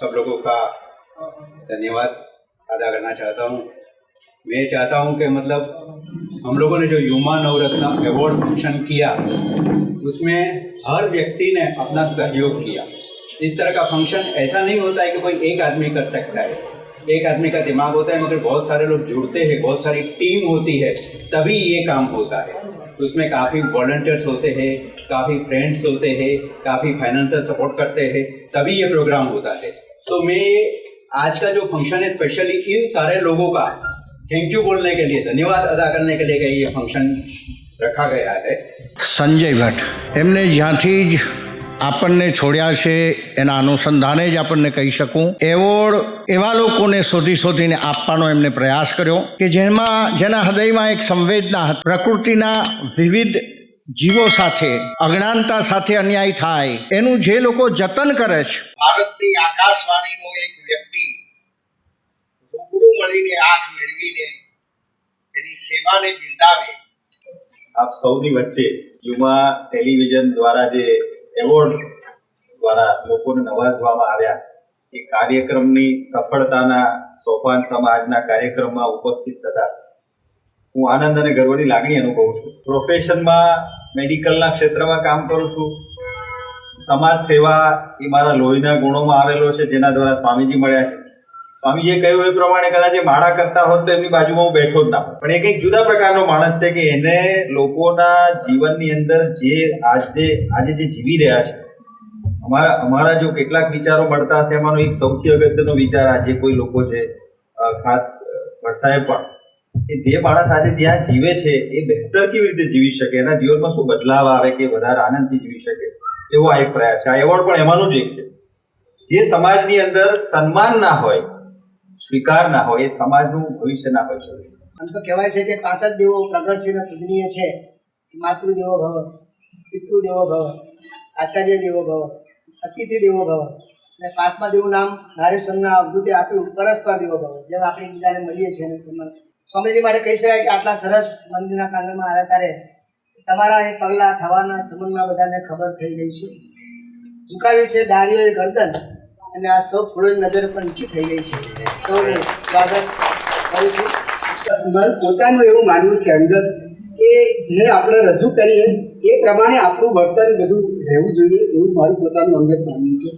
सब लोगों का धन्यवाद अदा करना चाहता हूँ। मैं चाहता हूँ कि मतलब हम लोगों ने जो युवा नवरत्न अवार्ड फंक्शन किया उसमें हर व्यक्ति ने अपना सहयोग किया। इस तरह का फंक्शन ऐसा नहीं होता है कि कोई एक आदमी कर सकता है, एक आदमी का दिमाग होता है, मगर बहुत सारे लोग जुड़ते हैं, बहुत सारी टीम होती है, तभी ये काम होता है। उसमें काफ़ी वॉलंटियर्स होते हैं, काफ़ी फ्रेंड्स होते हैं, काफ़ी फाइनेंशियल सपोर्ट करते हैं, तभी ये प्रोग्राम होता है। तो मैं आज का जो फंक्शन है स्पेशली इन सारे लोगों का थैंक यू बोलने के लिए, धन्यवाद अदा करने के लिए ये फंक्शन रखा गया है। संजय भट्ट एमने જ્યાંથી જ આપણને છોડ્યા છે એના અનુસંધાને જ આપણને કહી શકું, એવોર્ડ એવા લોકોને શોધીને આપવાનો એમને પ્રયાસ કર્યો કે જેના હૃદયમાં એક સંવેદના હતી, પ્રકૃતિના વિવિધ જીવો સાથે અજ્ઞાનતા સાથે અન્યાય થાય એનું જે લોકો જતન કરે છે। ભારતની આકાશવાણીનો એક વ્યક્તિ રૂબરૂ મળીને આંખ મેળવીને એની સેવાને બિરદાવે। આપ સૌની વચ્ચે યુવા ટેલિવિઝન દ્વારા જે એવોર્ડ દ્વારા લોકોને નવાજવામાં આવ્યા, એ કાર્યક્રમની સફળતાના સોપાન સમાજના કાર્યક્રમમાં ઉપસ્થિત થતા હું આનંદ અને ગર્વની લાગણી અનુભવું છું। પ્રોફેશનમાં મેડિકલના ક્ષેત્રમાં કામ કરું છું। સમાજ સેવા એ મારા લોહીના ગુણોમાં આવેલો છે, જેના દ્વારા સ્વામીજી મળ્યા છે। સ્વામીજીએ કહ્યું એ પ્રમાણે કદાચ એ માળા કરતા હોત તો એમની બાજુમાં હું બેઠો જ ના હોત, પણ એ કંઈક જુદા પ્રકારનો માણસ છે કે એને લોકોના જીવનની અંદર જે આજે જે જીવી રહ્યા છે, અમારા જો કેટલાક વિચારો મળતા હશે, એમાંનો એક સૌથી અગત્યનો વિચાર આજે કોઈ લોકો છે, ખાસ ભટ્ટ પણ, કે જે માણસ આજે જ્યાં જીવે છે એ બહેતર કેવી રીતે જીવી શકે, એના જીવનમાં શું બદલાવ આવે કે વધારે આનંદથી જીવી શકે, એવો આ એક પ્રયાસ છે। આ એવોર્ડ પણ એમાંનો જ એક છે। જે સમાજની અંદર સન્માન ના હોય, સ્વીકાર ના હોય, એ સમાજનું ભવિષ્ય ના હોઈ શકે। આમ તો કહેવાય છે કે 5 જ દેવો પ્રગટ છે અને પૂજનીય છે, માતૃદેવો ભવ, પિતૃદેવો ભવ, આચાર્ય દેવો ભવ, અતિથિ દેવો ભવ, અને 5મા દેવનું નામ નારેશ્વરના અવધૂતે આપ્યું પરસ્પર દેવો ભવ। જેમ આપણે બીજાને મળીએ છીએ અને સન્માન સ્વામીજી માટે કહી શકાય કે આટલા સરસ મંદિરના પ્રાંગણમાં આવ્યા ત્યારે તમારા એ પગલાં થવાના સંબંધમાં બધાને ખબર થઈ ગઈ છે। ઝુકાવી છે ડાળીઓ એ ગરદન, અને આ સૌ ફૂલોની નજર પણ નીચી થઈ ગઈ છે। સૌને સ્વાગત કરું છું। મારું પોતાનું એવું માનવું છે અંદર કે જે આપણે રજૂ કરીએ એ પ્રમાણે આપણું વર્તન બધું રહેવું જોઈએ, એવું મારું પોતાનું અંગત માનવું છે।